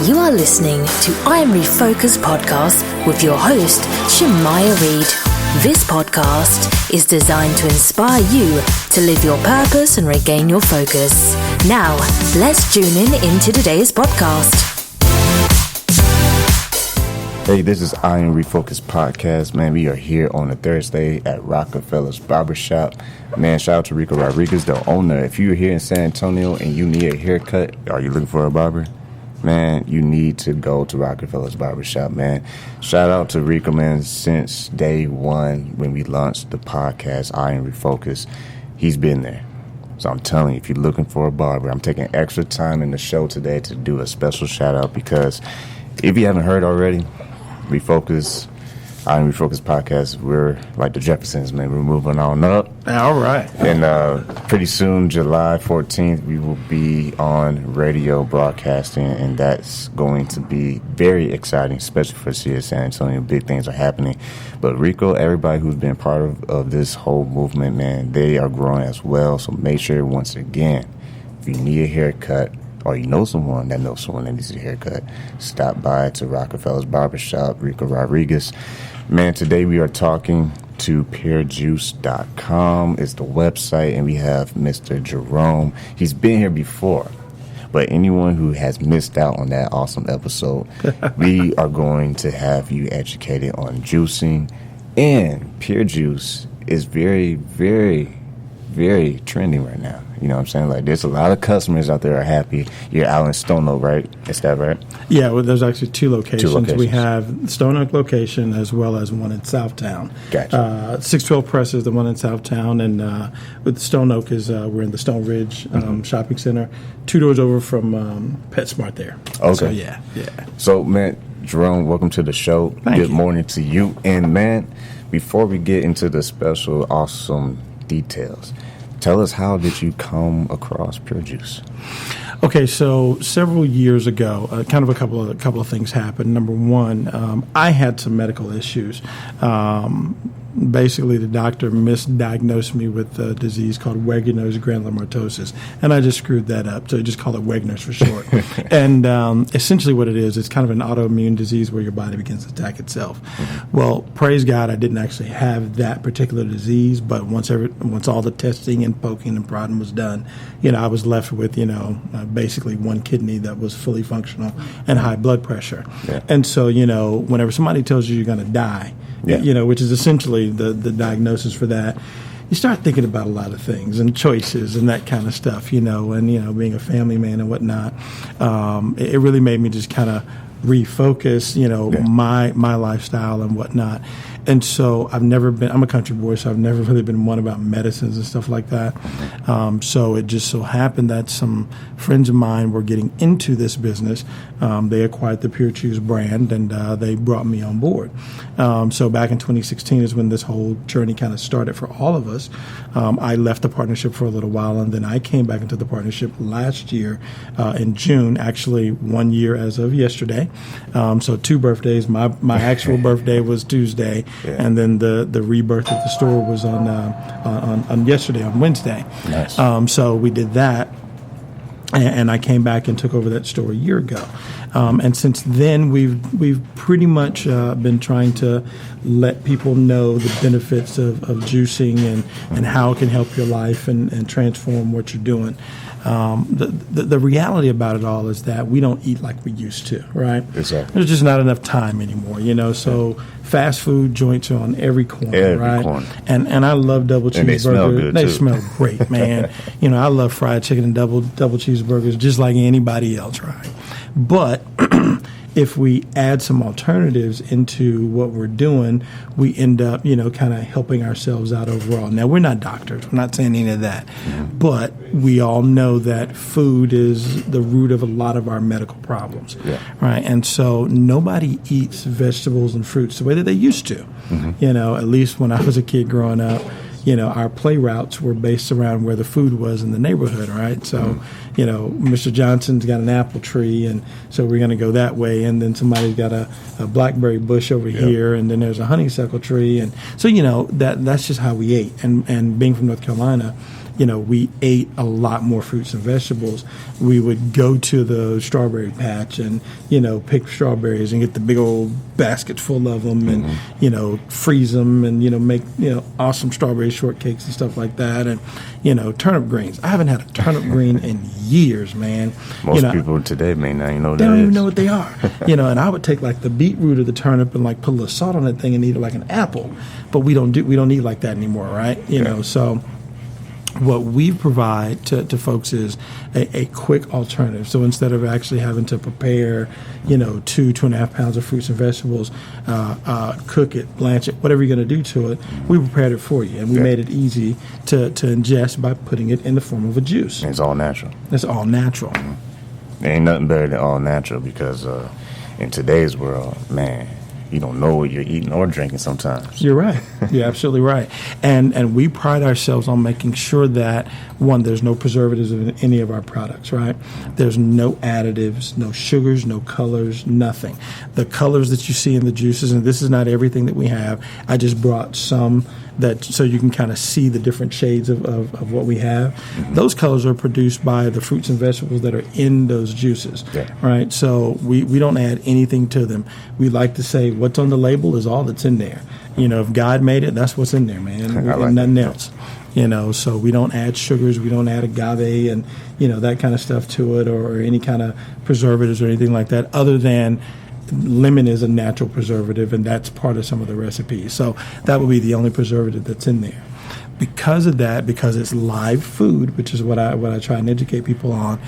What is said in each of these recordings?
You are listening to I'm Refocused podcast with your host, Shemaya Reed. This podcast is designed to inspire you to live your purpose and regain your focus. Now, let's tune into today's podcast. Hey, this is I Am Refocused podcast. Man, we are here on a Thursday at Rockefeller's Barbershop. Man, shout out to Rico Rodriguez, the owner. If you're here in San Antonio and you need a haircut, are you looking for a barber? Man, you need to go to Rockefeller's Barbershop, man. Shout out to Rico, man, since day one when we launched the podcast, I Am Refocused. He's been there. So I'm telling you, if you're looking for a barber, I'm taking extra time in the show today to do a special shout out because if you haven't heard already, Refocus, I Am Refocused podcast, we're like the Jeffersons, man. We're moving on up. All right. And pretty soon, July 14th, we will be on radio broadcasting, and that's going to be very exciting, especially for us here in San Antonio. Big things are happening. But Rico, everybody who's been part of this whole movement, man, they are growing as well. So make sure, once again, if you need a haircut, or you know someone that knows someone that needs a haircut, stop by to Rockefeller's Barbershop, Rico Rodriguez. Man, today we are talking to pearjuice.com. It's the website, and we have Mr. Jerome. He's been here before, but anyone who has missed out on that awesome episode, we are going to have you educated on juicing. And Pear Juice is very, very, very trending right now. You know what I'm saying? Like, there's a lot of customers out there are happy. You're out in Stone Oak, right? Is that right? Yeah, well, there's actually two locations. We have Stone Oak location as well as one in Southtown. Gotcha. 612 Press is the one in Southtown, and with Stone Oak is we're in the Stone Ridge shopping center, 2 doors over from PetSmart there. Okay. So, yeah. So, man, Jerome, welcome to the show. Good morning to you. And, man, before we get into the special, awesome details, tell us, how did you come across Pure Juice? Okay, so several years ago, kind of a couple of things happened. Number one, I had some medical issues. Basically, the doctor misdiagnosed me with a disease called Wegener's granulomatosis, and I just screwed that up, so I just call it Wegener's for short. And essentially what it is, it's kind of an autoimmune disease where your body begins to attack itself. Mm-hmm. Well, praise God, I didn't actually have that particular disease, but once all the testing and poking and prodding was done, I was left with, basically one kidney that was fully functional and high blood pressure. Yeah. And so, whenever somebody tells you you're going to die, which is essentially the diagnosis for that, you start thinking about a lot of things and choices and that kind of stuff, and, being a family man and whatnot. It really made me just kind of refocus, my lifestyle and whatnot. And so I'm a country boy, so I've never really been one about medicines and stuff like that. So it just so happened that some friends of mine were getting into this business. They acquired the Pure Juice brand, and they brought me on board. So back in 2016 is when this whole journey kind of started for all of us. I left the partnership for a little while, and then I came back into the partnership last year in June, actually 1 year as of yesterday. So 2 birthdays. My actual birthday was Tuesday. Yeah. And then the rebirth of the store was on yesterday, on Wednesday. Nice. So we did that, and I came back and took over that store a year ago. And since then, we've pretty much been trying to let people know the benefits of juicing and how it can help your life and transform what you're doing. The reality about it all is that we don't eat like we used to, right? Exactly. There's just not enough time anymore, So fast food joints are on every corner, right? Corner. And I love double cheeseburgers. And they smell good, They too. smell great, man. I love fried chicken and double cheeseburgers just like anybody else, right? But if we add some alternatives into what we're doing, we end up, kind of helping ourselves out overall. Now, we're not doctors. We're not saying any of that. Mm-hmm. But we all know that food is the root of a lot of our medical problems, right? And so nobody eats vegetables and fruits the way that they used to. Mm-hmm. At least when I was a kid growing up, our play routes were based around where the food was in the neighborhood, right? So, Mr. Johnson's got an apple tree, and so we're going to go that way. And then somebody's got a blackberry bush over here, and then there's a honeysuckle tree. And so, that's just how we ate. And being from North Carolina, we ate a lot more fruits and vegetables. We would go to the strawberry patch and, pick strawberries and get the big old baskets full of them and, freeze them and, make, awesome strawberry shortcakes and stuff like that. And, turnip greens. I haven't had a turnip green in years, man. Most people today may not even know what that is. They don't even know what they are. And I would take like the beetroot of the turnip and like put a little salt on that thing and eat it like an apple. But we don't eat like that anymore, right? So what we provide to folks is a quick alternative. So instead of actually having to prepare, 2.5 pounds of fruits and vegetables, cook it, blanch it, whatever you're going to do to it, we prepared it for you. And we made it easy to ingest by putting it in the form of a juice. And it's all natural. It's all natural. There ain't nothing better than all natural because in today's world, man, you don't know what you're eating or drinking sometimes. You're right. You're absolutely right. And we pride ourselves on making sure that, one, there's no preservatives in any of our products, right? There's no additives, no sugars, no colors, nothing. The colors that you see in the juices, and this is not everything that we have, I just brought some that so you can kind of see the different shades of what we have. Those colors are produced by the fruits and vegetables that are in those juices, right? So we don't add anything to them. We like to say what's on the label is all that's in there. If God made it, that's what's in there, man, and nothing else. So we don't add sugars, we don't add agave and, that kind of stuff to it or any kind of preservatives or anything like that other than lemon is a natural preservative, and that's part of some of the recipes. So that would be the only preservative that's in there. Because of that, because it's live food, which is what I try and educate people on,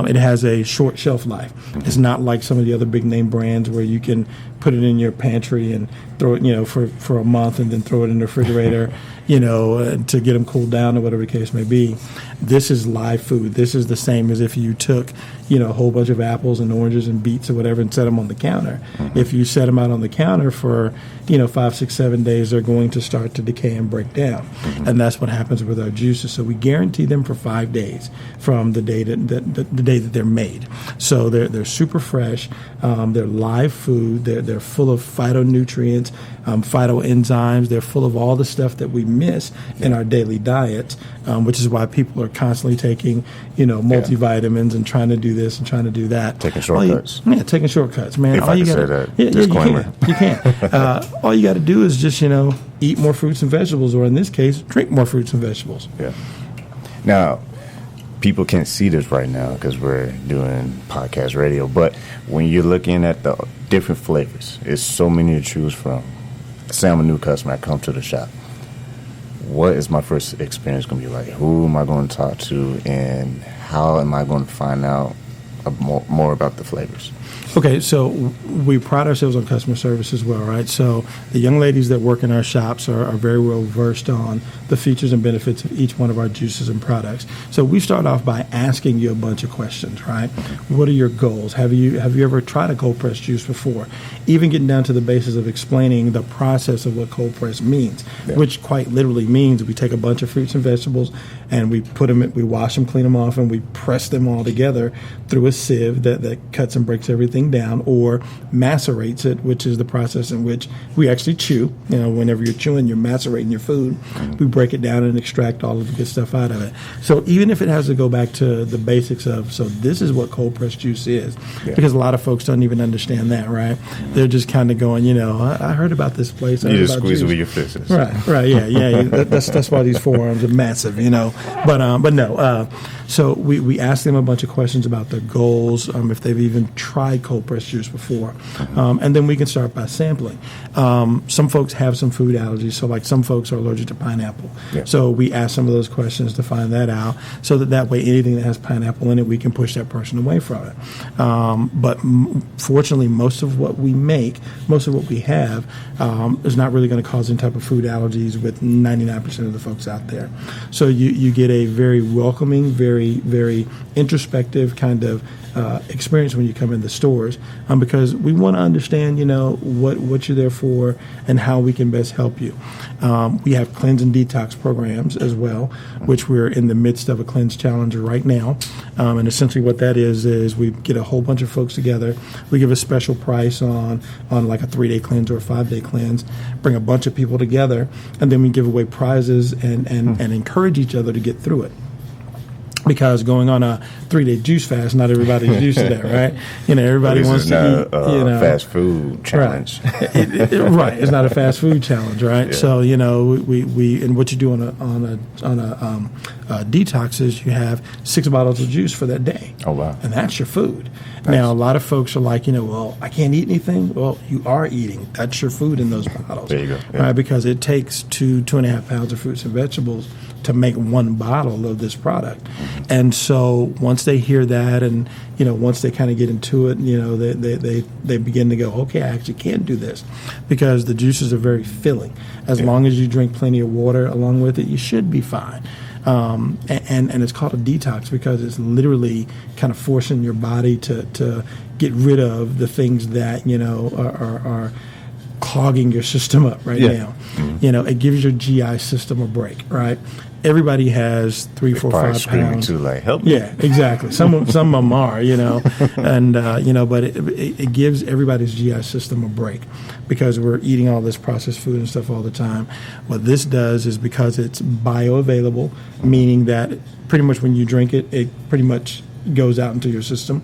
it has a short shelf life. It's not like some of the other big name brands where you can put it in your pantry and throw it, for a month and then throw it in the refrigerator, to get them cooled down or whatever the case may be. This is live food. This is the same as if you took, a whole bunch of apples and oranges and beets or whatever and set them on the counter. If you set them out on the counter for, 5, 6, 7 days, they're going to start to decay and break down. And that's what happens with our juices. So we guarantee them for 5 days from the day that they're made. So they're super fresh. They're live food. They're full of phytonutrients, phytoenzymes. They're full of all the stuff that we miss in our daily diet, which is why people are constantly taking, multivitamins and trying to do this and trying to do that. Taking shortcuts. Taking shortcuts, man. If I can say that. Disclaimer. You can. All you got to do is just, eat more fruits and vegetables, or in this case, drink more fruits and vegetables. Yeah. Now, people can't see this right now because we're doing podcast radio, but when you're looking at the different flavors, it's so many to choose from. Say I'm a new customer, I come to the shop. What is my first experience going to be like? Who am I going to talk to, and how am I going to find out more about the flavors? Okay, so we pride ourselves on customer service as well, right? So the young ladies that work in our shops are very well versed on the features and benefits of each one of our juices and products. So we start off by asking you a bunch of questions, right? What are your goals? Have you ever tried a cold press juice before? Even getting down to the basis of explaining the process of what cold press means, which quite literally means we take a bunch of fruits and vegetables and we we wash them, clean them off, and we press them all together through a sieve that cuts and breaks everything down, or macerates it, which is the process in which we actually chew. Whenever you're chewing, you're macerating your food. We break it down and extract all of the good stuff out of it. So even if it has to go back to the basics of, so this is what cold pressed juice is, because a lot of folks don't even understand that, right? They're just kind of going, I heard about this place. You just squeeze it with your fists. Right, yeah. That's why these forearms are massive, But no. So we ask them a bunch of questions about their goals, if they've even tried cold pressed juice before, and then we can start by sampling. Some folks have some food allergies, so like some folks are allergic to pineapple. So we ask some of those questions to find that out, so that way anything that has pineapple in it, we can push that person away from it. But fortunately, most of what we make, most of what we have, is not really going to cause any type of food allergies with 99% of the folks out there. So you get a very welcoming, very, very introspective kind of experience when you come in the stores, because we want to understand, what you're there for and how we can best help you. We have cleanse and detox programs as well, which we're in the midst of a cleanse challenge right now. And essentially what that is we get a whole bunch of folks together. We give a special price on like a 3-day cleanse or a 5-day cleanse, bring a bunch of people together, and then we give away prizes and encourage each other to get through it. Because going on a 3-day juice fast, not everybody's used to that, right? Everybody wants to eat. Fast food challenge, right? Right, it's not a fast food challenge, right? Yeah. So we and what you do on a detox is you have 6 bottles of juice for that day. Oh wow! And that's your food. Nice. Now a lot of folks are like, well, I can't eat anything. Well, you are eating. That's your food in those bottles. There you go. Yeah. Right? Because it takes 2.5 pounds of fruits and vegetables to make 1 bottle of this product. Mm-hmm. And so once they hear that, and once they kind of get into it, they begin to go, okay, I actually can do this, because the juices are very filling. As long as you drink plenty of water along with it, you should be fine. And it's called a detox because it's literally kind of forcing your body to get rid of the things that are clogging your system up now. Mm-hmm. It gives your GI system a break, right? Everybody has 3, 4, 5 pounds. Too, like, help me. Yeah, exactly. Some of them are, and but it gives everybody's GI system a break, because we're eating all this processed food and stuff all the time. What this does is, because it's bioavailable, meaning that pretty much when you drink it, it pretty much goes out into your system.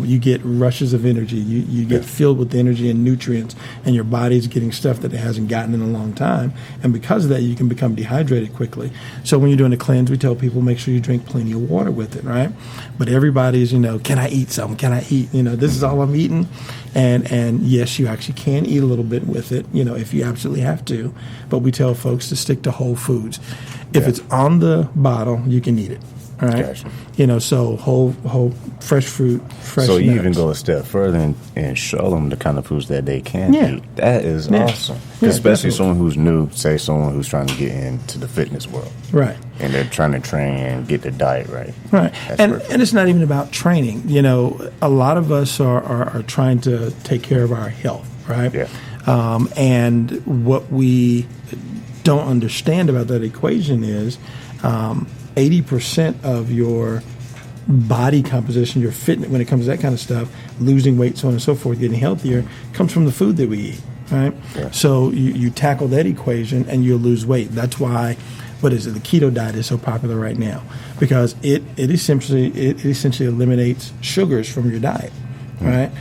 You get rushes of energy. You get filled with energy and nutrients, and your body's getting stuff that it hasn't gotten in a long time. And because of that, you can become dehydrated quickly. So when you're doing a cleanse, we tell people make sure you drink plenty of water with it, right? But everybody's, can I eat something? Can I eat? This is all I'm eating. And yes, you actually can eat a little bit with it, if you absolutely have to. But we tell folks to stick to whole foods. If it's on the bottle, you can eat it. All right. Gotcha. So whole fresh fruit, fresh So you nuts. even go a step further and show them the kind of foods that they can eat. That is awesome. Especially someone who's new, say someone who's trying to get into the fitness world. Right. And they're trying to train and get their diet right. Right. And it's not even about training. A lot of us are trying to take care of our health, right? Yeah. And what we don't understand about that equation is 80% of your body composition, your fitness, when it comes to that kind of stuff, losing weight, so on and so forth, getting healthier, comes from the food that we eat, right? Yeah. So you tackle that equation and you'll lose weight. That's why, the keto diet is so popular right now, because it essentially eliminates sugars from your diet, right?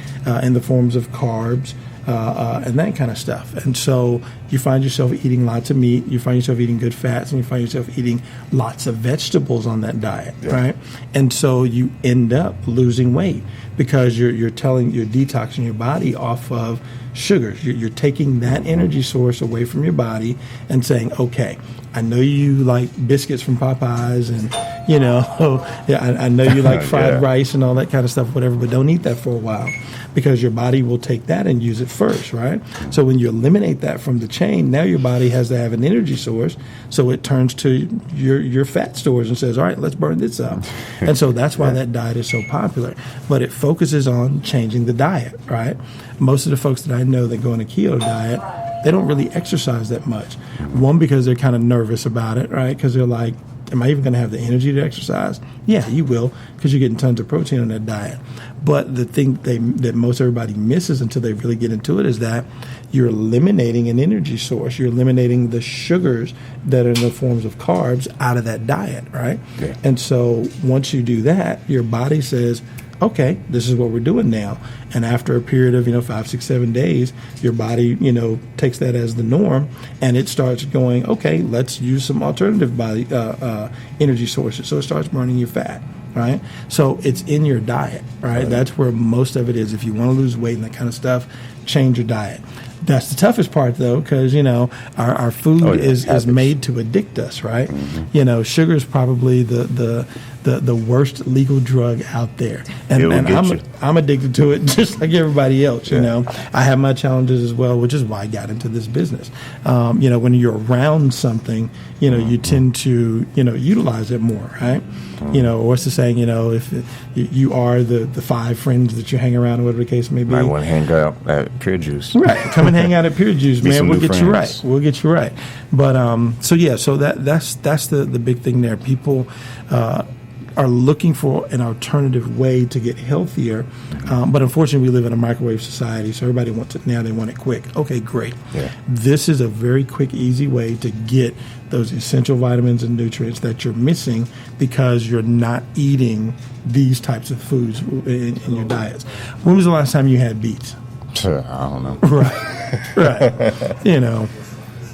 In the forms of carbs, and that kind of stuff. And so you find yourself eating lots of meat, you find yourself eating good fats, and you find yourself eating lots of vegetables on that diet, right? And so you end up losing weight because you're detoxing your body off of sugars. You're taking that energy source away from your body and saying, okay, I know you like biscuits from Popeyes, and I know you like fried rice and all that kind of stuff, whatever, but don't eat that for a while, because your body will take that and use it first, right? So when you eliminate that from the chain, now your body has to have an energy source, so it turns to your fat stores and says, all right, let's burn this up. And so that's why that diet is so popular. But it focuses on changing the diet, right? Most of the folks that I know that go on a keto diet, they don't really exercise that much. One, because they're kind of nervous about it, right? Because they're like, am I even going to have the energy to exercise? Yeah, you will, because you're getting tons of protein on that diet. But the thing that most everybody misses until they really get into it is that you're eliminating an energy source. You're eliminating the sugars that are in the forms of carbs out of that diet, right? Yeah. And so once you do that, your body says, okay, this is what we're doing now. And after a period of 5, 6, 7 days, your body takes that as the norm, and it starts going, okay, let's use some alternative body energy sources. So it starts burning your fat, right? So it's in your diet, right? That's where most of it is. If you want to lose weight and that kind of stuff, change your diet. That's the toughest part, though, because, our food is made to addict us, right? Mm-hmm. Sugar is probably the worst legal drug out there. And I'm addicted to it just like everybody else, I have my challenges as well, which is why I got into this business. When you're around something, you tend to, utilize it more, right? What's the saying, if you are the 5 friends that you hang around, or whatever the case may be. Might want to hang out at Pure Juice. Right. Come and hang out at Pure Juice, man. We'll get you right. We'll get you right. But, so that's the big thing there. People, are looking for an alternative way to get healthier, but unfortunately we live in a microwave society, so everybody wants it now, they want it quick. Okay, great. Yeah. This is a very quick, easy way to get those essential vitamins and nutrients that you're missing because you're not eating these types of foods in your diets. When was the last time you had beets? I don't know. Right.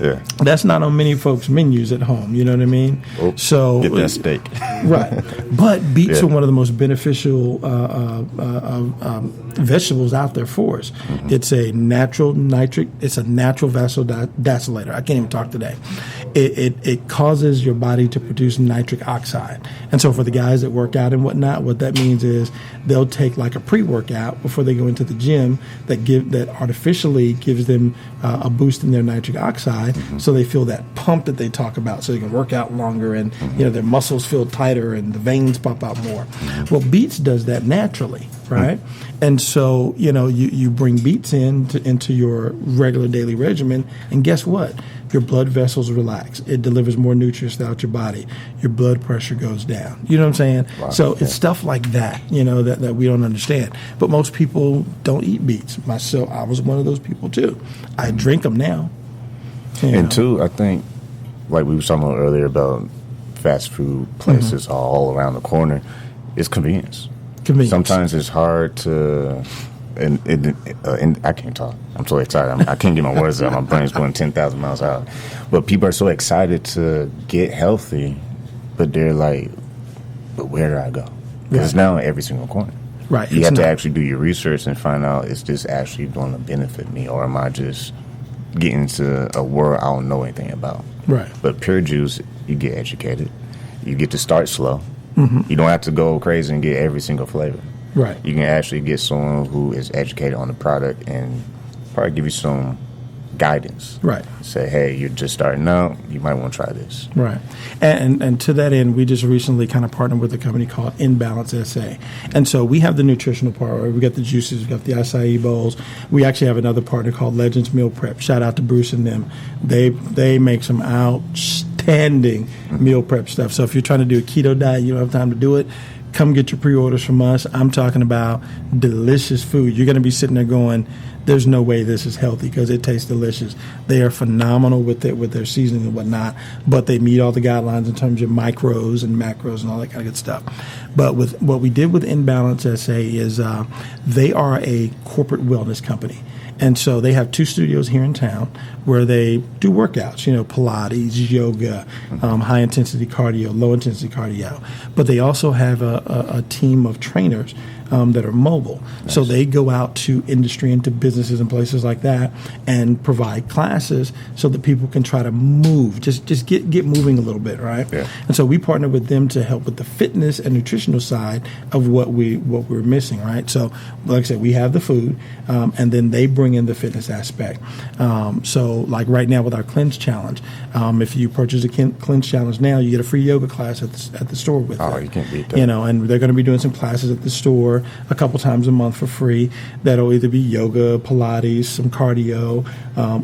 Yeah. That's not on many folks' menus at home. You know what I mean? So get that steak. Right. But beets are one of the most beneficial vegetables out there for us. Mm-hmm. It's a natural vasodilator. I can't even talk today. It causes your body to produce nitric oxide. And so for the guys that work out and whatnot, what that means is they'll take like a pre-workout before they go into the gym that artificially gives them a boost in their nitric oxide. Mm-hmm. So they feel that pump that they talk about, so they can work out longer and their muscles feel tighter and the veins pop out more. Mm-hmm. Well, beets does that naturally, right? Mm-hmm. And so you bring beets into your regular daily regimen, and guess what? Your blood vessels relax. It delivers more nutrients throughout your body. Your blood pressure goes down. You know what I'm saying? Wow. So it's stuff like that, that we don't understand. But most people don't eat beets. Myself, I was one of those people too. I drink them now. And two, I think, like we were talking about earlier about fast food places all around the corner, it's convenience. Sometimes it's hard to, and I can't talk. I'm so excited. I can't get my words out. My brain's going 10,000 miles out. But people are so excited to get healthy, but they're like, but where do I go? Because it's now in every single corner. Right. You have to actually do your research and find out, is this actually going to benefit me, or am I just getting into a world I don't know anything about? Right. But Pure Juice, you get educated. You get to start slow. Mm-hmm. You don't have to go crazy and get every single flavor. Right. You can actually get someone who is educated on the product and probably give you some guidance. Right. Say, hey, you're just starting out. You might want to try this. Right. And to that end, we just recently kind of partnered with a company called Inbalance SA. And so we have the nutritional part. Right? We got the juices. We got the acai bowls. We actually have another partner called Legends Meal Prep. Shout out to Bruce and them. They make some outstanding meal prep stuff. So if you're trying to do a keto diet, you don't have time to do it, come get your pre-orders from us. I'm talking about delicious food. You're going to be sitting there going, there's no way this is healthy, because it tastes delicious. They are phenomenal with their seasoning and whatnot, but they meet all the guidelines in terms of micros and macros and all that kind of good stuff. But with what we did with Inbalance SA is they are a corporate wellness company. And so they have 2 studios here in town where they do workouts, Pilates, yoga, high-intensity cardio, low-intensity cardio. But they also have a team of trainers that are mobile. Nice. So they go out to industry and to businesses and places like that and provide classes so that people can try to move, just get moving a little bit, right? Yeah. And so we partner with them to help with the fitness and nutritional side of what we're missing, right? So like I said, we have the food, and then they bring in the fitness aspect. So like right now with our Cleanse Challenge, if you purchase a Cleanse Challenge now, you get a free yoga class at the store with it. You can't beat that. And they're going to be doing some classes at the store a couple times a month for free. That'll either be yoga, Pilates, some cardio,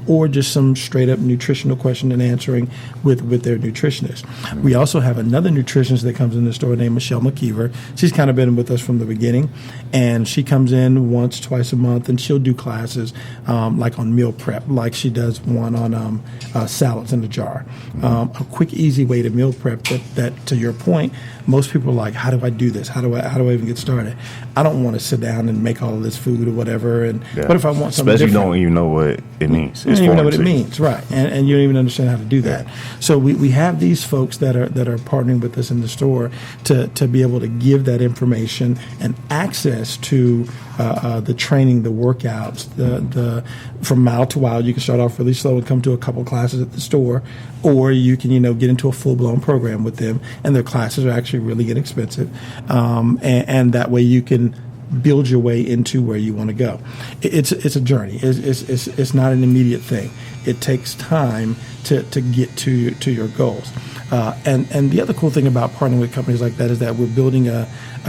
or just some straight up nutritional question and answering with their nutritionist. Mm-hmm. We also have another nutritionist that comes in the store named Michelle McKeever. She's kind of been with us from the beginning, and she comes in once, twice a month, and she'll do classes like on meal prep, like she does one on salads in a jar. A quick, easy way to meal prep that to your point, most people are like, how do I do this? How do I even get started? I don't want to sit down and make all of this food or whatever. And what if I want something Especially different? you don't even know what it means. You don't even know what it means, right? And you don't even understand how to do that. So we have these folks that are partnering with us in the store to be able to give that information and access to the training, the workouts, the from mile to mile. You can start off really slow and come to a couple classes at the store, or you can get into a full blown program with them, and their classes are actually really inexpensive, and that way you can build your way into where you want to go. It's a journey. It's not an immediate thing. It takes time to get to your goals. And the other cool thing about partnering with companies like that is that we're building a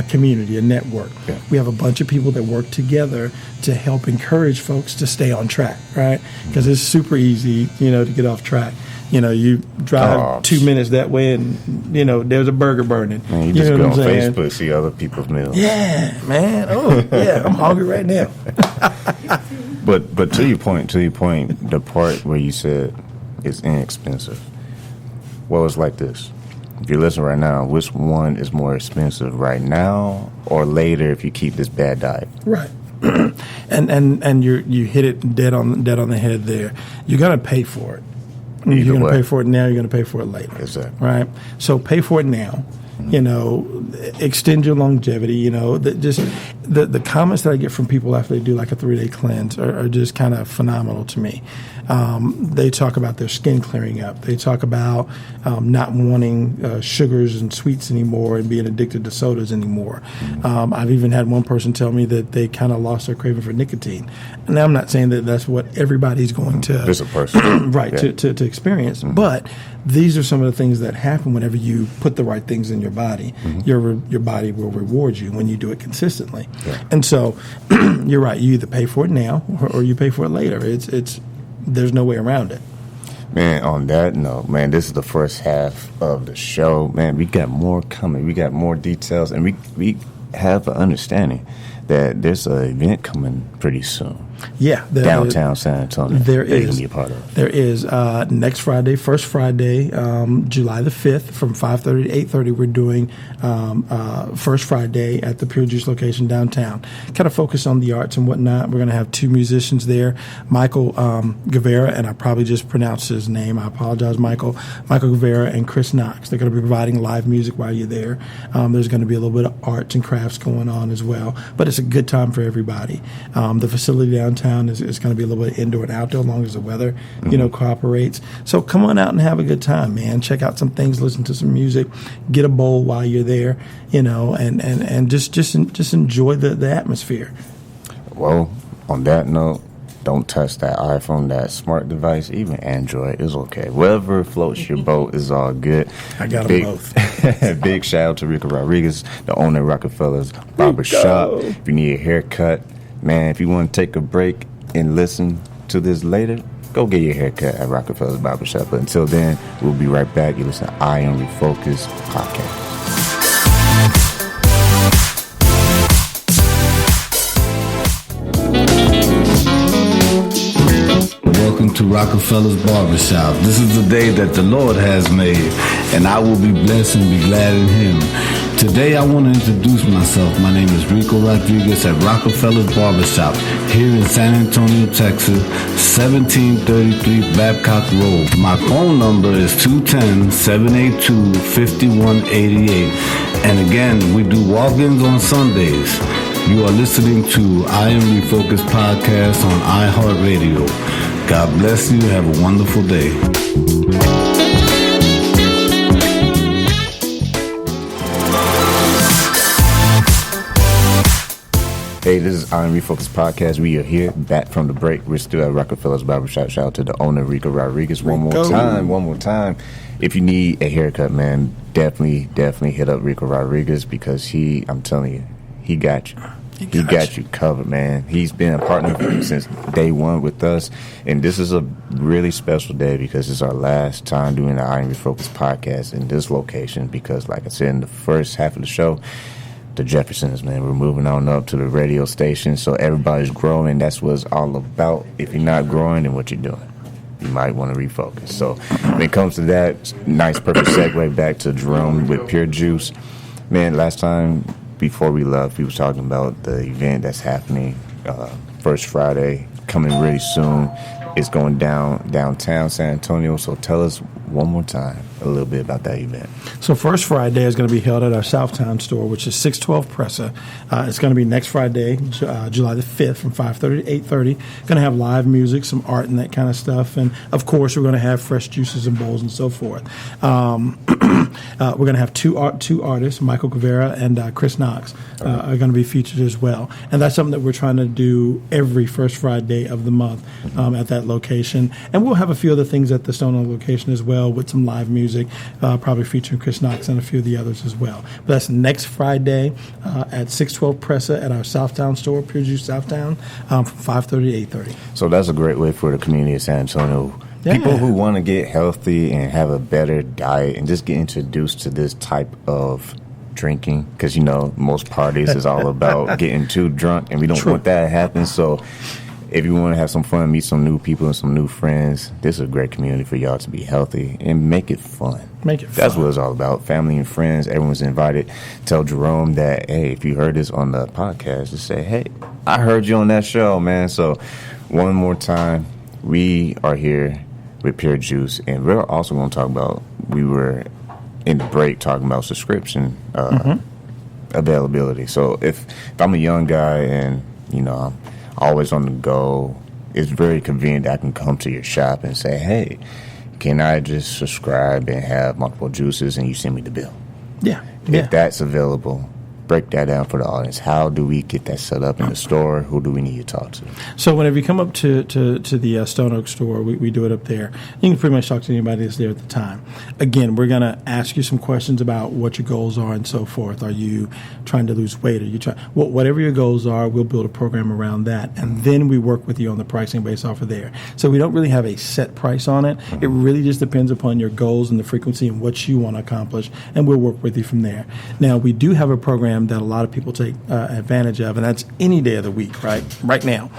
community, a network. Yeah. We have a bunch of people that work together to help encourage folks to stay on track, right? Because it's super easy, to get off track. You drive 2 minutes that way and, there's a burger burning. Man, you just go on Facebook, see other people's meals. Yeah, man. Oh, yeah, I'm hungry right now. But to your point, the part where you said it's inexpensive. Well, it's like this. If you're listening right now, which one is more expensive, right now or later if you keep this bad diet? Right. and you hit it dead on the head there. You're going to pay for it. You're going to pay for it now. You're going to pay for it later. Exactly. Right. So pay for it now. Extend your longevity. The comments that I get from people after they do like a 3-day cleanse are just kind of phenomenal to me. They talk about their skin clearing up. They talk about not wanting sugars and sweets anymore and being addicted to sodas anymore. I've even had one person tell me that they kind of lost their craving for nicotine. And I'm not saying that that's what everybody's going to Just a person. right, yeah. to experience. But these are some of the things that happen whenever you put the right things in your body. Your body will reward you when you do it consistently. Yeah. And so you're right. You either pay for it now or you pay for it later. It's there's no way around it. Man, on that note, man, this is the first half of the show. Man, we got more coming. We got more details, and we have an understanding that there's an event coming pretty soon. Yeah. Downtown San Antonio. There is. You can be a part of. There is. Next Friday, first Friday, July the 5th, from 5:30 to 8:30, we're doing First Friday at the Pure Juice location downtown. Kind of focus on the arts and whatnot. We're going to have 2 musicians there, Michael Guevara, and I probably just pronounced his name. I apologize, Michael Guevara and Chris Knox. They're going to be providing live music while you're there. There's going to be a little bit of arts and crafts going on as well, but it's a good time for everybody. The facility downtown is going to be a little bit indoor and outdoor, as long as the weather, cooperates. So come on out and have a good time, man. Check out some things, listen to some music, get a bowl while you're there, and just enjoy the atmosphere. Well, on that note, don't touch that iPhone, that smart device, even Android is okay. Whatever floats your boat is all good. I got them both. Big shout out to Rico Rodriguez, the owner of Rockefeller's Barber Shop. If you need a haircut, man, if you want to take a break and listen to this later, go get your haircut at Rockefeller's Barber Shop. But until then, we'll be right back. You listen to I Am Refocused podcast. Welcome to Rockefeller's Barbershop. This is the day that the Lord has made, and I will be blessed and be glad in Him. Today I want to introduce myself. My name is Rico Rodriguez at Rockefeller's Barbershop here in San Antonio, Texas, 1733 Babcock Road. My phone number is 210-782-5188. And again, we do walk-ins on Sundays. You are listening to I Am Refocused podcast on iHeartRadio. God bless you. Have a wonderful day. Hey, this is I Am Refocused podcast. We are here, back from the break. We're still at Rockefeller's Barbershop. Shout out to the owner, Rico Rodriguez. One more time. If you need a haircut, man, definitely hit up Rico Rodriguez, because I'm telling you, he got you. He got you covered, man. He's been a partner since day one with us, and this is a really special day because it's our last time doing the I Am Refocused podcast in this location, because, like I said in the first half of the show, the Jeffersons, man, we're moving on up to the radio station, so everybody's growing. That's what it's all about. If you're not growing, then what you're doing? You might want to refocus. So when it comes to that, nice, perfect segue back to Jerome with Pure Juice. Man, last time before we left, we was talking about the event that's happening first Friday, coming really soon. It's going downtown San Antonio. So tell us one more time a little bit about that event. So First Friday is going to be held at our Southtown store, which is 612 Pressa. It's going to be next Friday, July the 5th, from 5:30 to 8:30. Going to have live music, some art and that kind of stuff. And, of course, we're going to have fresh juices and bowls and so forth. We're going to have two artists, Michael Guevara and Chris Knox, are going to be featured as well. And that's something that we're trying to do every first Friday of the month at that location. And we'll have a few other things at the Stone Oak location as well, with some live music, probably featuring Chris Knox and a few of the others as well. But that's next Friday at 612 Pressa at our Southtown store, Pure Juice Southtown, from 5:30 to 8:30. So that's a great way for the community of San Antonio. Yeah. People who want to get healthy and have a better diet and just get introduced to this type of drinking, because, most parties is all about getting too drunk, and we don't want that to happen. So if you want to have some fun, meet some new people and some new friends, this is a great community for y'all to be healthy and make it fun. That's what it's all about. Family and friends, everyone's invited. Tell Jerome that, hey, if you heard this on the podcast, just say, hey, I heard you on that show, man. So one more time, we are here with Pure Juice, and we're also going to talk about, we were in the break talking about subscription availability. So if I'm a young guy and, I'm always on the go, it's very convenient that I can come to your shop and say, hey, can I just subscribe and have multiple juices, and you send me the bill? Yeah. If that's available, break that down for the audience. How do we get that set up in the store? Who do we need to talk to? So whenever you come up to the Stone Oak store, we do it up there. You can pretty much talk to anybody that's there at the time. Again, we're going to ask you some questions about what your goals are and so forth. Are you trying to lose weight? Are you whatever your goals are, we'll build a program around that, and then we work with you on the pricing based off of there. So we don't really have a set price on it. It really just depends upon your goals and the frequency and what you want to accomplish, and we'll work with you from there. Now, we do have a program that a lot of people take advantage of, and that's any day of the week, right now.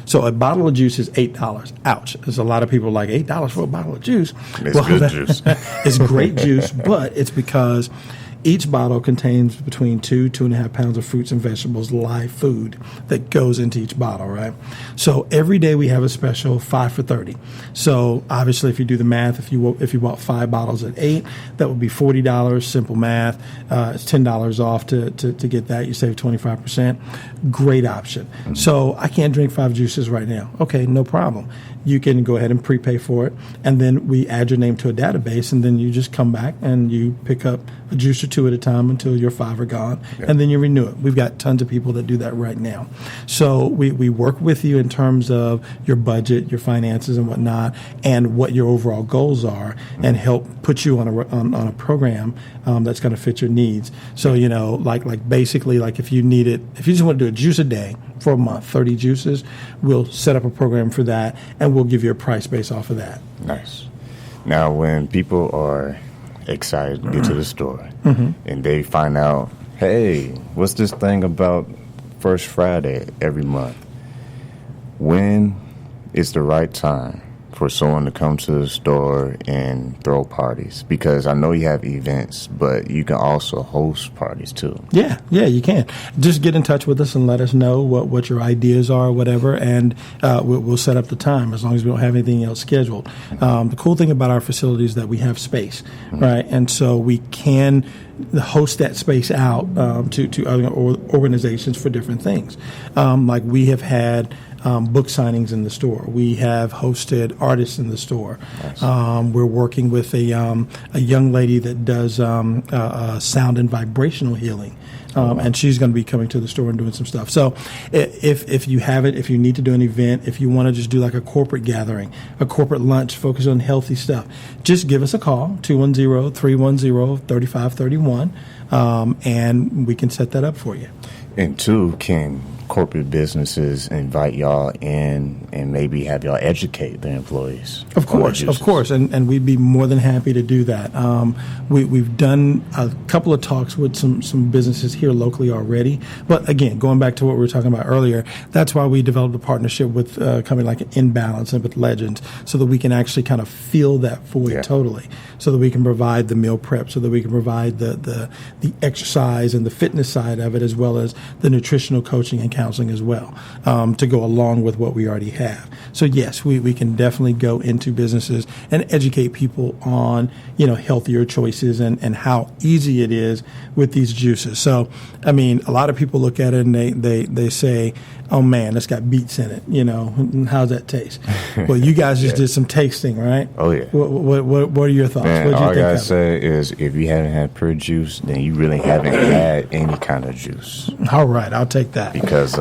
So a bottle of juice is $8. Ouch. There's a lot of people like, $8 for a bottle of juice. It's good juice. It's great juice, but it's because each bottle contains between 2.5 pounds of fruits and vegetables, live food that goes into each bottle, right? So every day we have a special 5 for $30. So obviously, if you do the math, if you bought 5 bottles at $8, that would be $40. Simple math. It's $10 off to get that. You save 25%. Great option. So I can't drink 5 juices right now. Okay, no problem. You can go ahead and prepay for it, and then we add your name to a database, and then you just come back and you pick up a juice or 2 at a time until your 5 are gone, and then you renew it. We've got tons of people that do that right now. So we work with you in terms of your budget, your finances and whatnot, and what your overall goals are, and help put you on a program that's going to fit your needs. So, like basically, like if you just want to do a juice a day for a month, 30 juices, we'll set up a program for that, and we'll give you a price based off of that. Nice. Now, when people are excited to get to the store and they find out, hey, what's this thing about First Friday every month? When is the right time for someone to come to the store and throw parties? Because I know you have events, but you can also host parties too. Yeah, you can. Just get in touch with us and let us know what your ideas are, whatever, and we'll set up the time as long as we don't have anything else scheduled. The cool thing about our facility is that we have space, right? And so we can host that space out to other organizations for different things. Like we have had book signings in the store. We have hosted artists in the store. Nice. We're working with a young lady that does sound and vibrational healing. And she's going to be coming to the store and doing some stuff. So if you have it, if you need to do an event, if you want to just do like a corporate gathering, a corporate lunch, focus on healthy stuff, just give us a call, 210-310-3531, and we can set that up for you. And 2, can corporate businesses invite y'all in and maybe have y'all educate their employees? Of course, and we'd be more than happy to do that. We've done a couple of talks with some businesses here locally already, but again, going back to what we were talking about earlier, that's why we developed a partnership with a company like Inbalance and with Legends, so that we can actually kind of fill that void totally, so that we can provide the meal prep, so that we can provide the exercise and the fitness side of it, as well as the nutritional coaching and counseling as well, to go along with what we already have. So yes, we can definitely go into businesses and educate people on, healthier choices and how easy it is with these juices. So, I mean, a lot of people look at it and they say, oh man, it's got beets in it, how's that taste? Well, you guys just did some tasting, right? Oh yeah. What are your thoughts? Man, What do you all I think gotta of it? say is, if you haven't had pure juice, then you really haven't had any kind of juice. All right, I'll take that. Because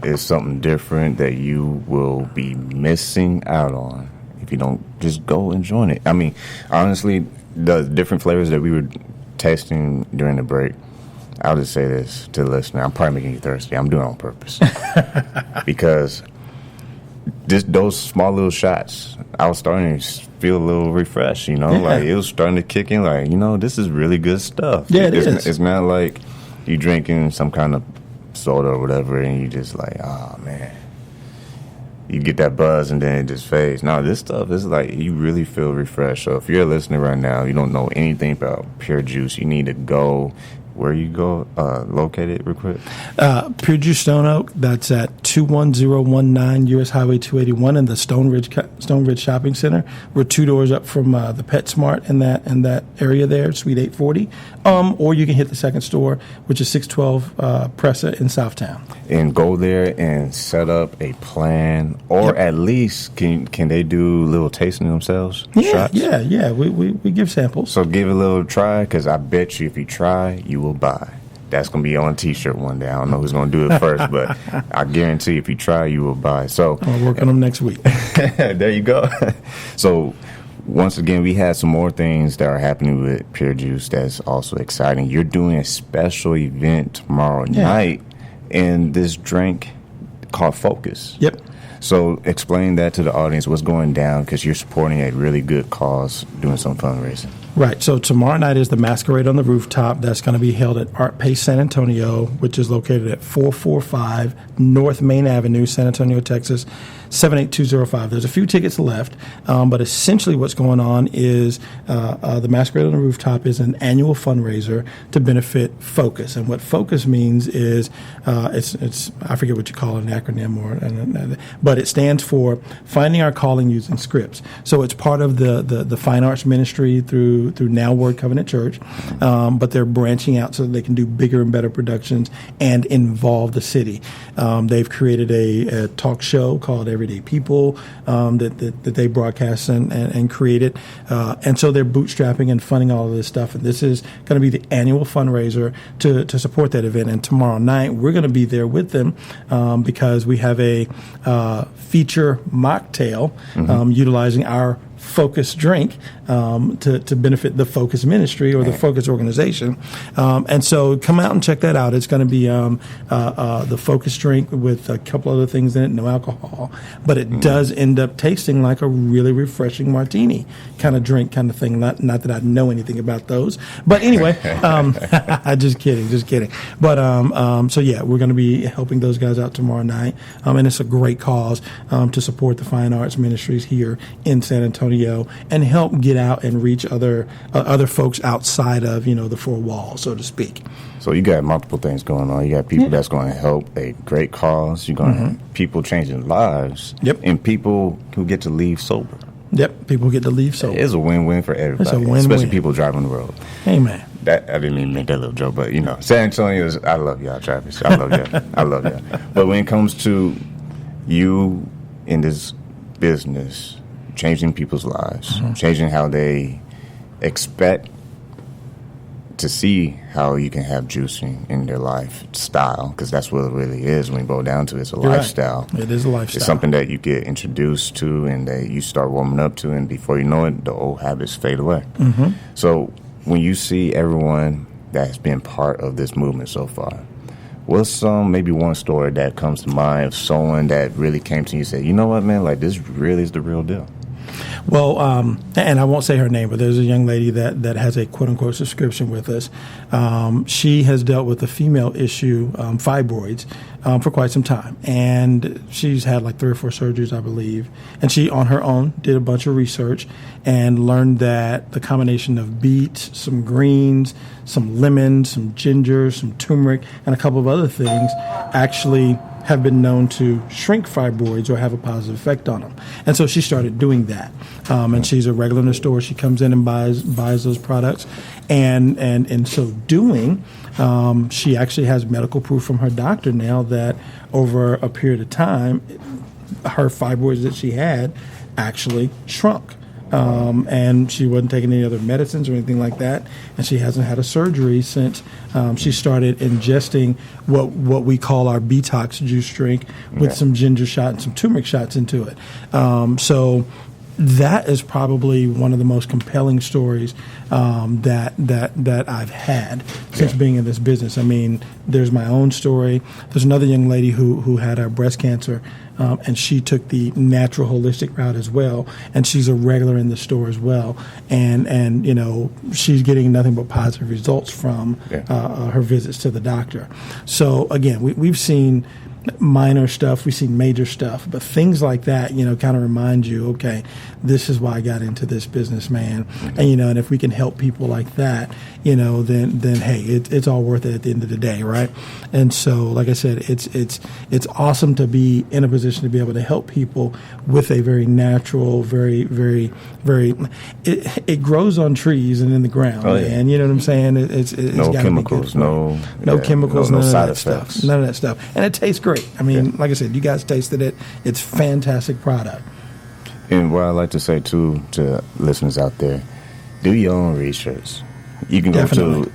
it's something different that you will be missing out on if you don't just go and join it. I mean, honestly, the different flavors that we were testing during the break, I'll just say this to the listener. I'm probably making you thirsty. I'm doing it on purpose. Because those small little shots, I was starting to feel a little refreshed, like it was starting to kick in, like, this is really good stuff. Yeah, it is. It's not like you drinking some kind of soda or whatever and you just like, oh man, you get that buzz and then it just fades. No, this stuff is like, you really feel refreshed. So if you're listening right now, you don't know anything about pure juice, you need to go. Where you go located real quick? Pure Juice Stone Oak, that's at 21019 US Highway 281 in the Stone Ridge Shopping Center. We're 2 doors up from the PetSmart in that area there, Suite 840. Or you can hit the second store, which is 612 Pressa in Southtown. And go there and set up a plan, or at least can they do a little tasting themselves? Shots? Yeah. We give samples. So give it a little try, because I bet you if you try, you will buy. That's going to be on a T-shirt one day. I don't know who's going to do it first, but I guarantee if you try, you will buy. So I'll work on them next week. There you go. So once again, we had some more things that are happening with Pure Juice that's also exciting. You're doing a special event tomorrow night in this drink called Focus. Yep. So explain that to the audience, what's going down, because you're supporting a really good cause, doing some fundraising. Right. So tomorrow night is the Masquerade on the Rooftop. That's going to be held at Art Pace San Antonio, which is located at 445 North Main Avenue, San Antonio, Texas, 78205. There's a few tickets left, but essentially what's going on is the Masquerade on the Rooftop is an annual fundraiser to benefit Focus. And what Focus means is it's I forget what you call it, an acronym, but it stands for Finding Our Calling Using Scripts. So it's part of the fine arts ministry through Now Word Covenant Church, but they're branching out so that they can do bigger and better productions and involve the city. They've created a talk show called Everyday People that they broadcast and created, and so they're bootstrapping and funding all of this stuff. And this is going to be the annual fundraiser to support that event. And tomorrow night we're going to be there with them because we have a feature mocktail utilizing our Focus drink to benefit the Focus ministry or the Focus organization. And so come out and check that out. It's going to be the Focus drink with a couple other things in it, no alcohol. But it does end up tasting like a really refreshing martini kind of drink kind of thing. Not that I know anything about those. But anyway, just kidding. But so, yeah, we're going to be helping those guys out tomorrow night. And it's a great cause to support the fine arts ministries here in San Antonio and help get out and reach other folks outside of the four walls, so to speak. So you got multiple things going on. You got people that's going to help a great cause. You're going to have people changing lives. Yep. And people who get to leave sober. Yep. People get to leave sober. It's a win-win for everybody. It's a win-win. Especially people driving the road. Amen. I didn't even make that little joke, but San Antonio is. I love y'all, Travis. I love y'all. I love y'all. But when it comes to you in this business, changing people's lives, changing how they expect to see how you can have juicing in their lifestyle, because that's what it really is when you go down to it. It's a lifestyle. Right. It is a lifestyle. It's something that you get introduced to and that you start warming up to, and before you know it, the old habits fade away. So when you see everyone that has been part of this movement so far, what's maybe one story that comes to mind of someone that really came to you and said, you know what, man, like this really is the real deal? Well, and I won't say her name, but there's a young lady that has a quote-unquote subscription with us. She has dealt with the female issue, fibroids, for quite some time. And she's had like 3 or 4 surgeries, I believe. And she, on her own, did a bunch of research and learned that the combination of beets, some greens, some lemon, some ginger, some turmeric, and a couple of other things actually have been known to shrink fibroids or have a positive effect on them. And so she started doing that. And she's a regular in the store. She comes in and buys those products. And in so doing, she actually has medical proof from her doctor now that over a period of time, her fibroids that she had actually shrunk. And she wasn't taking any other medicines or anything like that. And she hasn't had a surgery since she started ingesting what we call our detox juice drink with some ginger shot and some turmeric shots into it. So that is probably one of the most compelling stories that I've had since being in this business. I mean, there's my own story. There's another young lady who had breast cancer, and she took the natural holistic route as well, and she's a regular in the store as well. And you know, she's getting nothing but positive results from her visits to the doctor. So again, we've seen minor stuff, we've seen major stuff, but things like that, you know, kind of remind you, okay, this is why I got into this business, man. And you know, and if we can help people like that, you know, then hey, it's all worth it at the end of the day, right? And so, like I said, it's awesome to be in a position to be able to help people with a very natural, very it grows on trees and in the ground, man. You know what I'm saying? It's no chemicals, no chemicals, no none of side that effects. stuff, none of that stuff, and it tastes great. I mean, like I said, you guys tasted it. It's fantastic product. And what I like to say too to listeners out there, do your own research. You can go to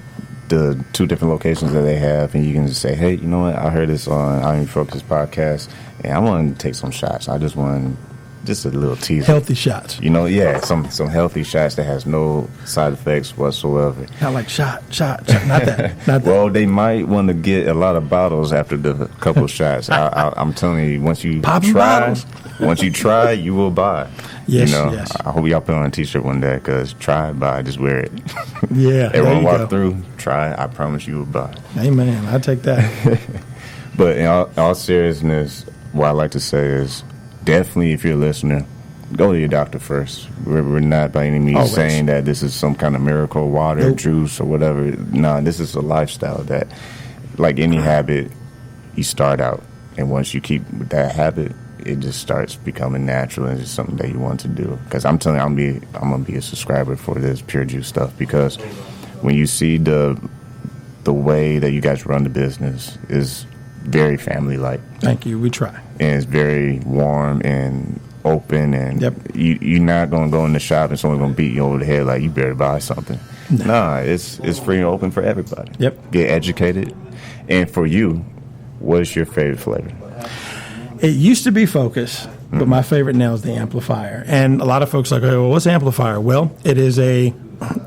the 2 different locations that they have, and you can just say, hey, you know what? I heard this on I'm Focus podcast, and I want to take some shots. I just want just a little teaser. Healthy shots. You know, some healthy shots that has no side effects whatsoever. Not like shot. Not that. Well, they might want to get a lot of bottles after the couple shots. I'm telling you, once you try, you will buy. Yes, you know, yes. I hope y'all put on a T-shirt one day, because try, buy, just wear it. Yeah, everyone walk through, try. I promise you will buy. Amen. I take that. But in all seriousness, what I like to say is, definitely, if you're a listener, go to your doctor first. We're not by any means saying that this is some kind of miracle water, juice, or whatever. No, this is a lifestyle that, like any habit, you start out, and once you keep with that habit, it just starts becoming natural, and it's something that you want to do. Because I'm telling you, I'm gonna be a subscriber for this Pure Juice stuff, because when you see the way that you guys run the business is very family-like. Thank you. We try. And it's very warm and open, and you're not going to go in the shop and someone's going to beat you over the head like you better buy something. Nah, it's free and open for everybody. Yep. Get educated. And for you, what is your favorite flavor? It used to be Focus, but my favorite now is the Amplifier. And a lot of folks are like, well, what's Amplifier? Well, it is a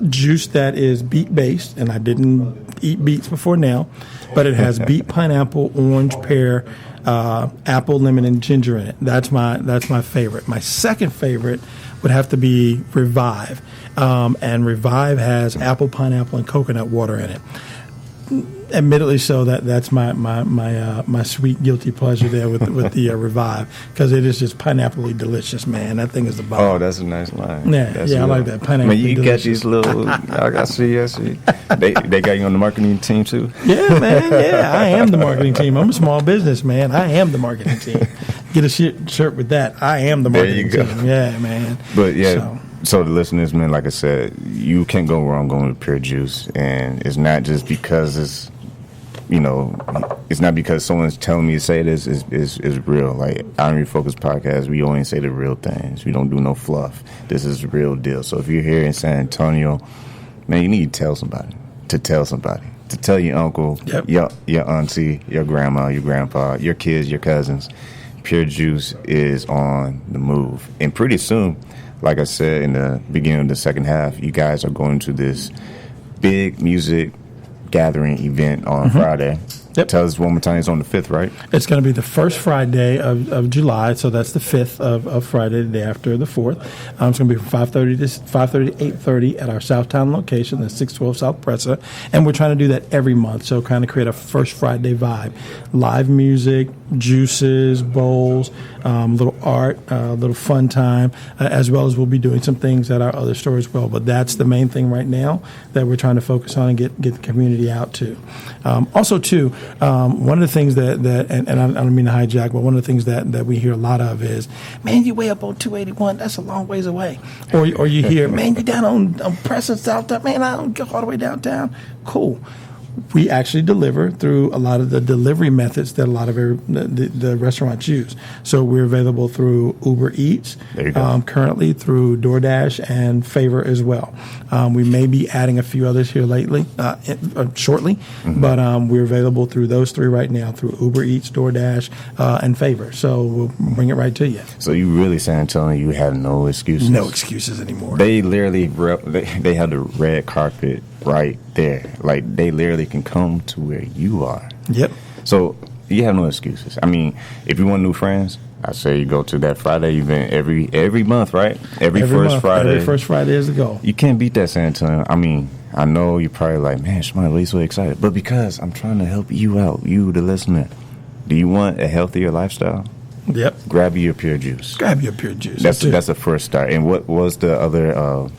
juice that is beet-based, and I didn't eat beets before now, but it has beet, pineapple, orange, pear, apple, lemon, and ginger in it. That's my favorite. My second favorite would have to be Revive, and Revive has apple, pineapple, and coconut water in it. Admittedly, so that's my sweet guilty pleasure there with the Revive, because it is just pineapple-y delicious, man. That thing is the bomb. Oh, that's a nice line. I like that pineapple. Man, you got these little. I see. They got you on the marketing team too. Yeah, man. Yeah, I am the marketing team. I'm a small business, man. I am the marketing team. Get a shirt with that. I am the marketing team. Yeah, man. But So the listeners, man, like I said, you can't go wrong going with Pure Juice, and it's not just because it's, you know, it's not because someone's telling me to say this. Is real. Like I'm Focus podcast, we only say the real things. We don't do no fluff. This is the real deal. So if you're here in San Antonio, man, you need to tell somebody. To tell your uncle, your auntie, your grandma, your grandpa, your kids, your cousins. Pure Juice is on the move, and pretty soon, like I said in the beginning of the second half, you guys are going to this big music gathering event on Friday. Yep. Tell us one more time. It's on the 5th, right? It's going to be the first Friday of July, so that's the 5th of Friday, the day after the 4th. It's going to be from 5:30 to 8:30 at our Southtown location, the 612 South Pressa, and we're trying to do that every month, so kind of create a first Friday vibe. Live music, juices, bowls, little art, little fun time, as well as we'll be doing some things at our other store as well. But that's the main thing right now that we're trying to focus on and get the community out to. Also, too, one of the things that and I don't mean to hijack, but one of the things that we hear a lot of is, man, you way up on 281, that's a long ways away. Or you hear, man, you down on Pressa South, man, I don't go all the way downtown. Cool. We actually deliver through a lot of the delivery methods that a lot of the restaurants use. So we're available through Uber Eats, there you go. Currently through DoorDash and Favor as well. We may be adding a few others here shortly, but we're available through those three right now, through Uber Eats, DoorDash, and Favor. So we'll bring it right to you. So you really, San Antonio, you have no excuses? No excuses anymore. They literally, they have the red carpet right there. Like, they literally can come to where you are. Yep. So you have no excuses. I mean, if you want new friends, I say you go to that Friday event every month, right? Every first month, Friday. Every first Friday is the goal. You can't beat that, San Antonio. I mean, I know you're probably like, man, Shemai, why are you so excited? But because I'm trying to help you out, you, the listener. Do you want a healthier lifestyle? Yep. Grab you a pure juice. Grab your pure juice. That's the first start. And what was the other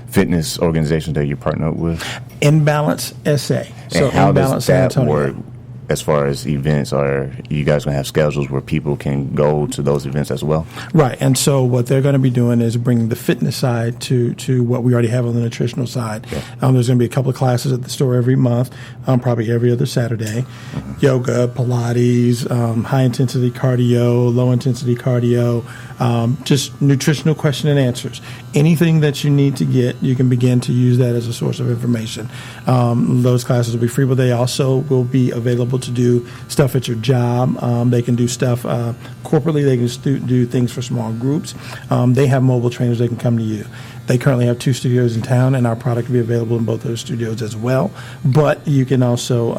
fitness organization that you partner up with? Inbalance SA. So and how Inbalance does San that Antonio. work as far as events? Are you guys going to have schedules where people can go to those events as well? Right. And so what they're going to be doing is bringing the fitness side to what we already have on the nutritional side. Yeah. There's going to be a couple of classes at the store every month, probably every other Saturday. Yoga, Pilates, high-intensity cardio, low-intensity cardio, just nutritional question and answers. Anything that you need to get, you can begin to use that as a source of information. Those classes will be free, but they also will be available to do stuff at your job. They can do stuff corporately. They can do things for small groups. They have mobile trainers. They can come to you. They currently have 2 studios in town, and our product will be available in both those studios as well. But you can also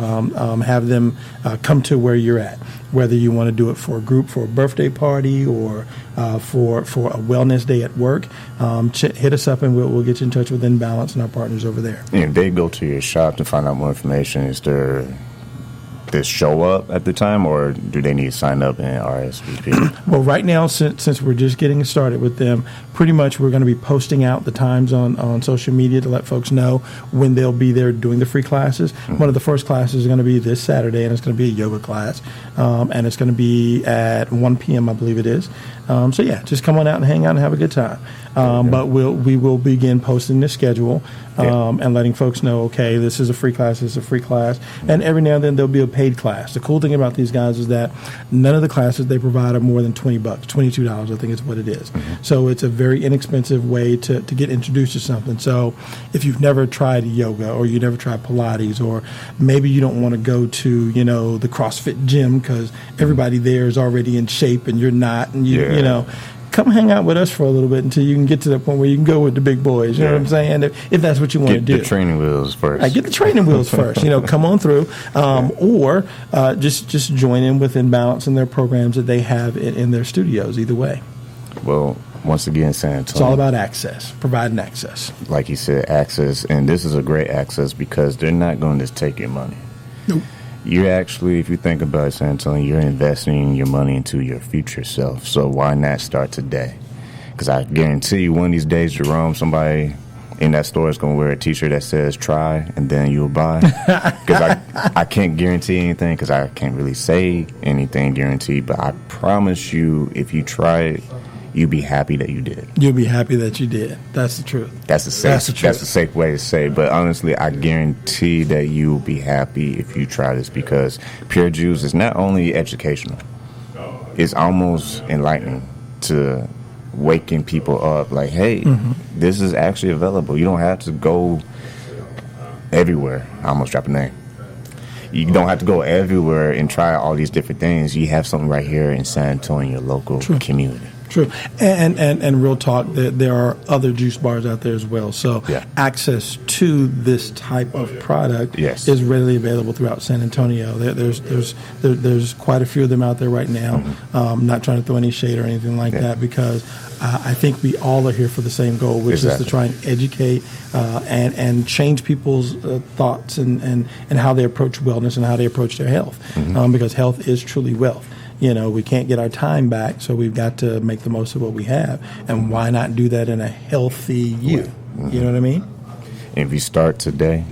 have them come to where you're at, whether you want to do it for a group, for a birthday party, or for a wellness day at work. Hit us up, and we'll get you in touch with Inbalance and our partners over there. And they go to your shop to find out more information. Is there this show up at the time, or do they need to sign up and RSVP? Well, right now, since we're just getting started with them, pretty much we're going to be posting out the times on social media to let folks know when they'll be there doing the free classes. One of the first classes is going to be this Saturday, and it's going to be a yoga class, and it's going to be at 1 p.m., I believe it is. So yeah, just come on out and hang out and have a good time. But we will begin posting the schedule and letting folks know, okay, this is a free class, this is a free class, and every now and then there'll be a paid class. The cool thing about these guys is that none of the classes they provide are more than $20, $22, I think is what it is. So it's a very inexpensive way to get introduced to something. So if you've never tried yoga, or you never tried Pilates, or maybe you don't want to go to, the CrossFit gym because everybody there is already in shape and you're not, and you know, come hang out with us for a little bit until you can get to the point where you can go with the big boys. You know what I'm saying? If that's what you want to do. Get the training wheels first. Get the training wheels first. Come on through. Or just join in with Inbalance and their programs that they have in their studios. Either way. Well, once again, San Antonio. It's all about access, providing access. Like you said, access. And this is a great access because they're not going to just take your money. Nope. You're actually, if you think about it, San Antonio, you're investing your money into your future self. So why not start today? Because I guarantee you one of these days, Jerome, somebody in that store is going to wear a T-shirt that says try, and then you'll buy. Because I can't guarantee anything because I can't really say anything guaranteed. But I promise you, if you try it, you'll be happy that you did. You'll be happy that you did. That's the truth. That's a safe way to say it. But honestly, I guarantee that you'll be happy if you try this because Pure Juice is not only educational, it's almost enlightening to waking people up. Like, hey, this is actually available. You don't have to go everywhere. I almost dropped a name. You don't have to go everywhere and try all these different things. You have something right here in San Antonio, your local community. True. And real talk, there are other juice bars out there as well. So access to this type of product is readily available throughout San Antonio. There's quite a few of them out there right now. Not trying to throw any shade or anything like that, because I think we all are here for the same goal, which is to try and educate and change people's thoughts and how they approach wellness and how they approach their health, because health is truly wealth. We can't get our time back, so we've got to make the most of what we have. And why not do that in a healthy you? You know what I mean? And if you start today,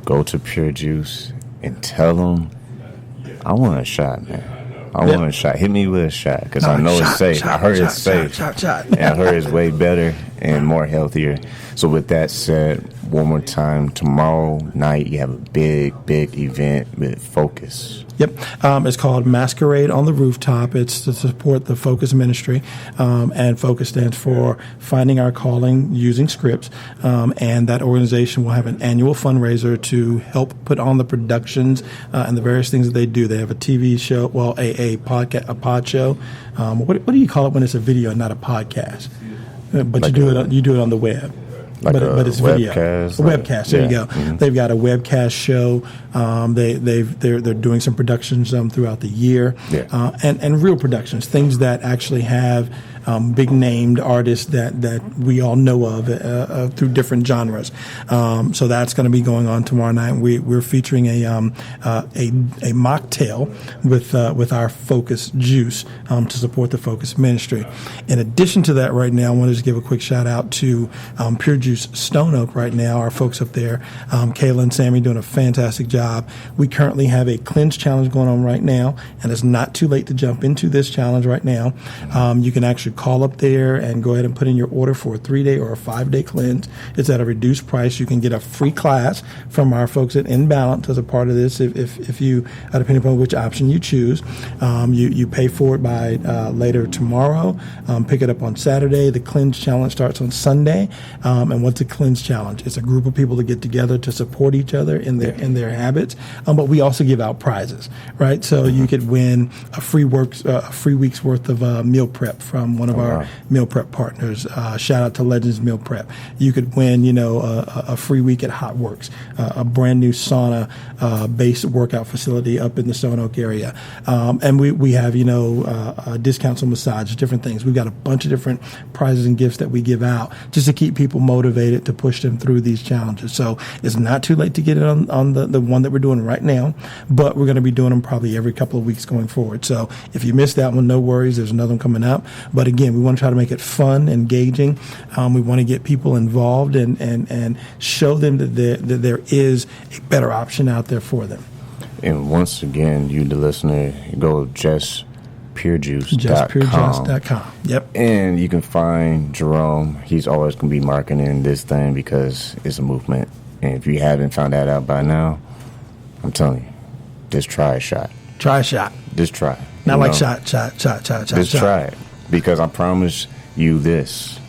go to Pure Juice and tell them, I want a shot, man. I want a shot. Hit me with a shot, because I know it's safe. I heard it's safe. And I heard it's way better and more healthier. So with that said, one more time, tomorrow night you have a big event with Focus. Yep. It's called Masquerade on the Rooftop. It's to support the Focus Ministry. And Focus stands for Finding Our Calling Using Scripts. And that organization will have an annual fundraiser to help put on the productions and the various things that they do. They have a TV show, a pod show. What do you call it when it's a video and not a podcast? But like you do it on the web. But it's video. Webcast. A webcast. There you go. Mm-hmm. They've got a webcast show. They're doing some productions throughout the year, and real productions, things that actually have big named artists that we all know of through different genres. So that's going to be going on tomorrow night. We're featuring a mocktail with our Focus juice to support the Focus ministry. In addition to that, right now, I want to just give a quick shout out to Pure Juice Stone Oak right now, our folks up there. Kayla and Sammy doing a fantastic job. We currently have a cleanse challenge going on right now, and it's not too late to jump into this challenge right now. You can actually call up there and go ahead and put in your order for a 3-day or a 5-day cleanse. It's at a reduced price. You can get a free class from our folks at InBalance as a part of this if you, depending upon which option you choose. You pay for it by later tomorrow. Pick it up on Saturday. The cleanse challenge starts on Sunday. And what's a cleanse challenge? It's a group of people to get together to support each other in their habits. But we also give out prizes, right? So you could win a free week's worth of meal prep from one of our meal prep partners. Shout out to Legends Meal Prep. You could win, a free week at Hot Works, a brand new sauna based workout facility up in the Stone Oak area. And we have, discounts on massage, different things. We've got a bunch of different prizes and gifts that we give out just to keep people motivated to push them through these challenges. So it's not too late to get it on the one that we're doing right now, but we're going to be doing them probably every couple of weeks going forward. So if you missed that one, no worries. There's another one coming up. But again, we want to try to make it fun, engaging. We want to get people involved and show them that there is a better option out there for them. And once again, you, the listener, go JustPureJuice.com. JustPureJuice.com. Yep. And you can find Jerome. He's always going to be marketing this thing because it's a movement. And if you haven't found that out by now, I'm telling you, just try a shot. Try a shot. Just try it. Not like shot. Just try it. Because I promise you this,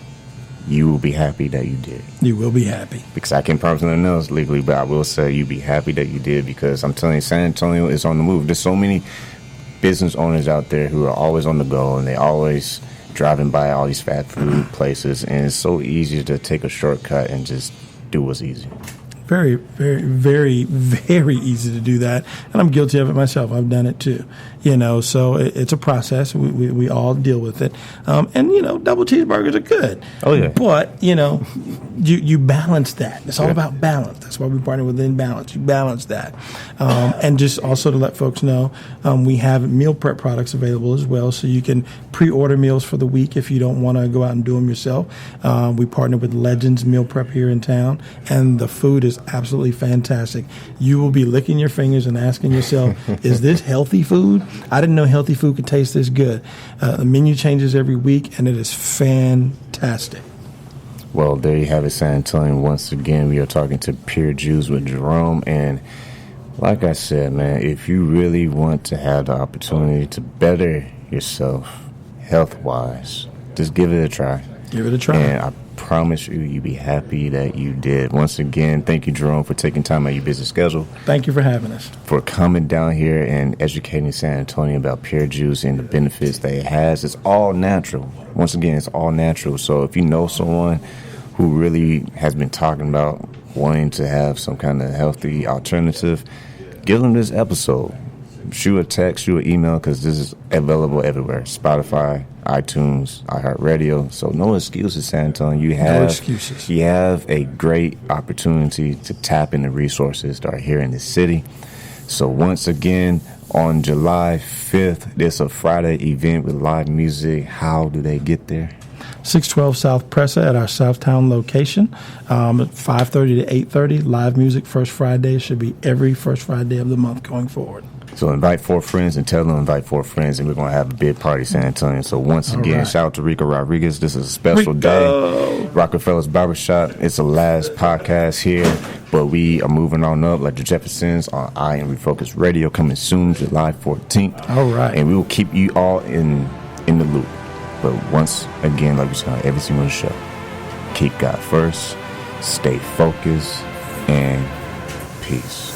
you will be happy that you did. You will be happy. Because I can't promise nothing else legally, but I will say you'll be happy that you did, because I'm telling you, San Antonio is on the move. There's so many business owners out there who are always on the go, and they always driving by all these fast food places, and it's so easy to take a shortcut and just do what's easy. Very, very, very, very easy to do that. And I'm guilty of it myself. I've done it too. So it's a process. We all deal with it. And double cheeseburgers are good. Oh, yeah. But, you balance that. It's all about balance. That's why we partner with InBalance. You balance that. And just also to let folks know, we have meal prep products available as well. So you can pre-order meals for the week if you don't want to go out and do them yourself. We partner with Legends Meal Prep here in town. And the food is absolutely fantastic. You will be licking your fingers and asking yourself, is this healthy food? I didn't know healthy food could taste this good. The menu changes every week, and it is fantastic. Well, there you have it, San Antonio. Once again, we are talking to Pure Juice with Jerome. And like I said, man, if you really want to have the opportunity to better yourself health-wise, just give it a try. Give it a try. And I promise you'll be happy that you did. Once again, thank you, Jerome, for taking time out of your busy schedule. Thank you for having us. For coming down here and educating San Antonio about pear juice and the benefits that it has. It's all natural. Once again, it's all natural. So if you know someone who really has been talking about wanting to have some kind of healthy alternative, give them this episode. Shoot a text, shoot an email, because this is available everywhere. Spotify, iTunes, iHeartRadio. So no excuses, San Antonio. No excuses. You have a great opportunity to tap into resources that are here in the city. So once again, on July 5th, there's a Friday event with live music. How do they get there? 612 South Pressa at our Southtown location, 5:30 to 8:30. Live music, first Friday. Should be every first Friday of the month going forward. So invite 4 friends and tell them to invite 4 friends, and we're going to have a big party, San Antonio. So once again, shout out to Rico Rodriguez. This is a special day. Rockefeller's Barbershop. It's the last podcast here, but we are moving on up like the Jeffersons on I Am Refocused Radio, coming soon, July 14th. All right. And we will keep you all in the loop. But once again, like we say on every single show, keep God first, stay focused, and peace.